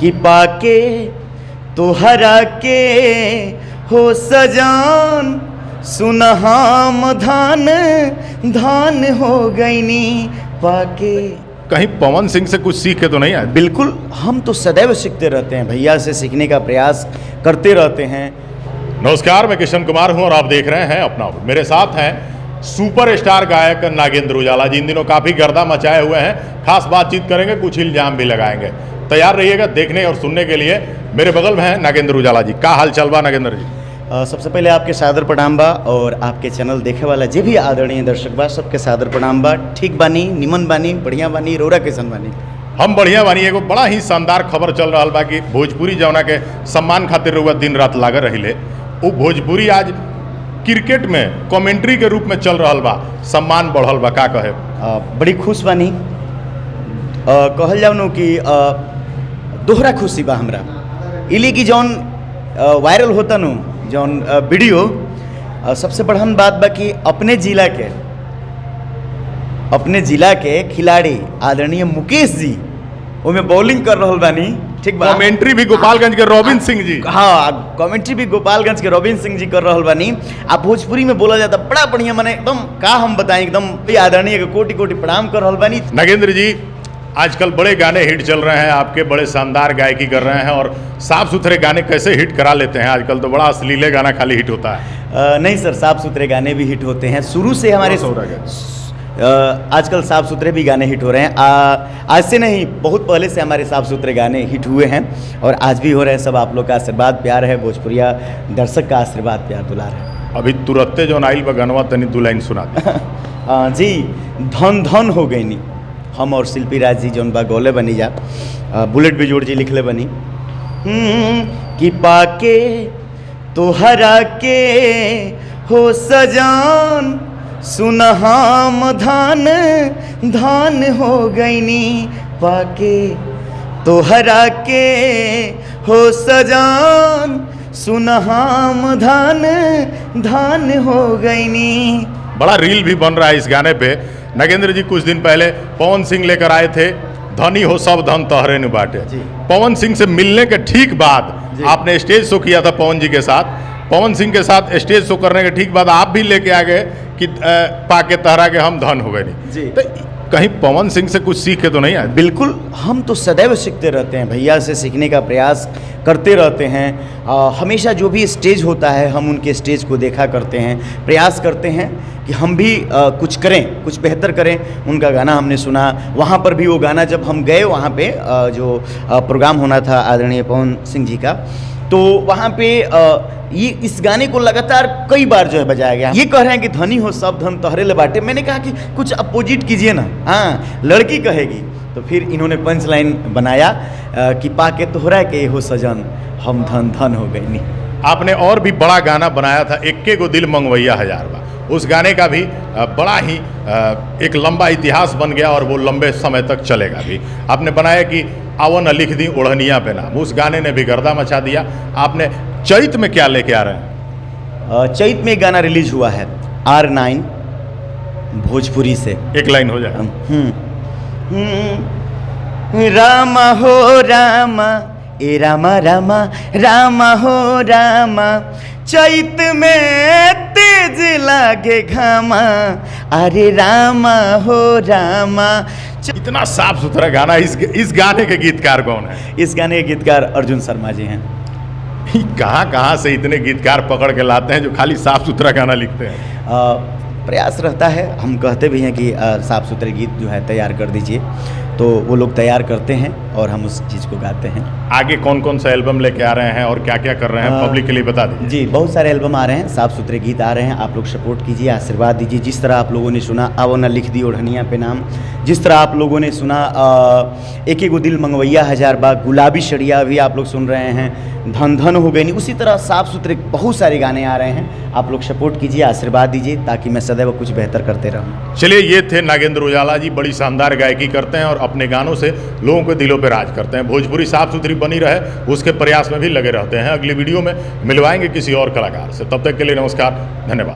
कि पाके तोहरा के हो सजान सुनहाम धान धान हो गईनी पाके। कहीं पवन सिंह से कुछ सीख के तो नहीं आए? बिल्कुल, हम तो सदैव सीखते रहते हैं, भैया से सीखने का प्रयास करते रहते हैं। नमस्कार, मैं किशन कुमार हूं और आप देख रहे हैं अपना। मेरे साथ हैं सुपरस्टार गायक नागेंद्र उजाला जी। इन दिनों काफ़ी गर्दा मचाए हुए हैं, खास बातचीत करेंगे, कुछ इल्जाम भी लगाएंगे। तैयार रहिएगा देखने और सुनने के लिए। मेरे बगल में है नागेंद्र उजाला जी। का हाल चल बा नागेंद्र जी? सबसे पहले आपके सादर प्रणाम बा और आपके चैनल देखे वाला जे भी आदरणीय दर्शक बा सबके सादर प्रणाम बा। ठीक बानी, निमन बानी, बढ़िया बानी, रौरा कैसन बानी? हम बढ़िया बानी। एगो बड़ा ही शानदार खबर चल रहा बा कि भोजपुरी जौना के सम्मान खातिर रहुआ दिन रात लागल रहिले, वो भोजपुरी आज क्रिकेट में कमेंट्री के रूप में चल रहा बा, सम्मान बढ़ल बा। का कहे? बड़ी खुश बानी। कहल जाऊँ नु कि दोहरा खुशी बा हमरा इली कि जौन वायरल होता नु जौन वीडियो, सबसे बड़हन बात बा कि अपने जिला के खिलाड़ी आदरणीय मुकेश जी ओमे बॉलिंग कर रहल बानी। ठीक बा, कमेंट्री भी गोपालगंज के रोबिन सिंह जी। हाँ, कमेंट्री भी गोपालगंज के रोबिन सिंह जी कर रहल बानी। आप भोजपुरी में बोला जाता बड़ा बढ़िया, माने एकदम का हम बताएं, एकदम आदरणीय के कोटि कोटि प्रणाम कर रहल बानी। नागेंद्र जी, आजकल बड़े गाने हिट चल रहे हैं, आपके बड़े शानदार गायकी कर रहे हैं और साफ सुथरे गाने कैसे हिट करा लेते हैं? आजकल तो बड़ा अश्लीले गाना खाली हिट होता है। नहीं सर, साफ सुथरे गाने भी हिट होते हैं। शुरू से हमारे आजकल साफ सुथरे भी गाने हिट हो रहे हैं। आज से नहीं, बहुत पहले से हमारे साफ सुथरे गाने हिट हुए हैं और आज भी हो रहे हैं। सब आप लोग का आशीर्वाद प्यार है, भोजपुरिया दर्शक का आशीर्वाद प्यार दुलार है। अभी तुरंते जो नाइल बा गनवा तनी दो लाइन सुना जी। धन धन हो गई नी, हम और शिल्पी राज जी जौन बा गौले बनी जा, बुलेट बिजोड़ जी लिखले बनी कि पाके तोहरा के हो सजान सुनहाम धान धान हो गईनी पाके। तोहरा के हो सजान सुनहाम धान धान हो गईनी। बड़ा रील भी बन रहा है इस गाने पे। नागेंद्र जी, कुछ दिन पहले पवन सिंह लेकर आए थे धनी हो सब धन तोहरे नु बाटे। पवन सिंह से मिलने के ठीक बाद आपने स्टेज शो किया था पवन जी के साथ। पवन सिंह के साथ स्टेज शो करने के ठीक बाद आप भी लेके आ गए कि पाके तहरा के हम धन हो गए नहीं। तो कहीं पवन सिंह से कुछ सीख के तो नहीं आए? बिल्कुल, हम तो सदैव सीखते रहते हैं, भैया से सीखने का प्रयास करते रहते हैं। हमेशा जो भी स्टेज होता है हम उनके स्टेज को देखा करते हैं, प्रयास करते हैं कि हम भी कुछ करें, कुछ बेहतर करें। उनका गाना हमने सुना, वहाँ पर भी वो गाना जब हम गए वहाँ पे जो प्रोग्राम होना था आदरणीय पवन सिंह जी का, तो वहाँ पे ये इस गाने को लगातार कई बार जो है बजाया गया। ये कह रहे हैं कि धनी हो सब धन तोहरे ले बाटे। मैंने कहा कि कुछ अपोजिट कीजिए ना, हाँ लड़की कहेगी। तो फिर इन्होंने पंच लाइन बनाया कि पाके तोहरा के हो सजन हम धन धन हो गई नी। आपने और भी बड़ा गाना बनाया था, एक्के गो दिल मंगवैया हजार बा। उस गाने का भी बड़ा ही एक लंबा इतिहास बन गया और वो लंबे समय तक चलेगा भी। आपने बनाया कि आओ न लिख दी ओढ़निया पे नाम, उस गाने ने भी गर्दा मचा दिया। आपने चैत में क्या लेके आ रहे हैं? चैत में एक गाना रिलीज हुआ है R9 भोजपुरी से। एक लाइन हो जाए। रामा हो रामा ए रामा रामा रामा हो रामा, चैत में तेज लागे घामा, अरे रामा हो रामा। इतना साफ सुथरा गाना। इस गाने के गीतकार कौन है? इस गाने के गीतकार अर्जुन शर्मा जी हैं। कहाँ से इतने गीतकार पकड़ के लाते हैं जो खाली साफ सुथरा गाना लिखते हैं? प्रयास रहता है, हम कहते भी हैं कि साफ सुथरे गीत जो है तैयार कर दीजिए, तो वो लोग तैयार करते हैं और हम उस चीज़ को गाते हैं। आगे कौन कौन सा एल्बम लेके आ रहे हैं और क्या क्या कर रहे हैं पब्लिक के लिए बता दीजिए। जी, बहुत सारे एल्बम आ रहे हैं, साफ सुथरे गीत आ रहे हैं। आप लोग सपोर्ट कीजिए, आशीर्वाद दीजिए। जिस तरह आप लोगों ने सुना आओ न लिख दी ओढ़निया पे नाम, जिस तरह आप लोगों ने सुना एक एक दिल मंगवैया हजार बाग, गुलाबी शड़िया भी आप लोग सुन रहे हैं, धन धन हो गई नहीं, उसी तरह साफ सुथरे बहुत सारे गाने आ रहे हैं। आप लोग सपोर्ट कीजिए, आशीर्वाद दीजिए, ताकि मैं सदैव कुछ बेहतर करते रहूं। चलिए, ये थे नागेंद्र उजाला जी। बड़ी शानदार गायकी करते हैं और अपने गानों से लोगों के दिलों पे राज करते हैं। भोजपुरी साफ सुथरी बनी रहे उसके प्रयास में भी लगे रहते हैं। अगली वीडियो में मिलवाएंगे किसी और कलाकार से। तब तक के लिए नमस्कार, धन्यवाद।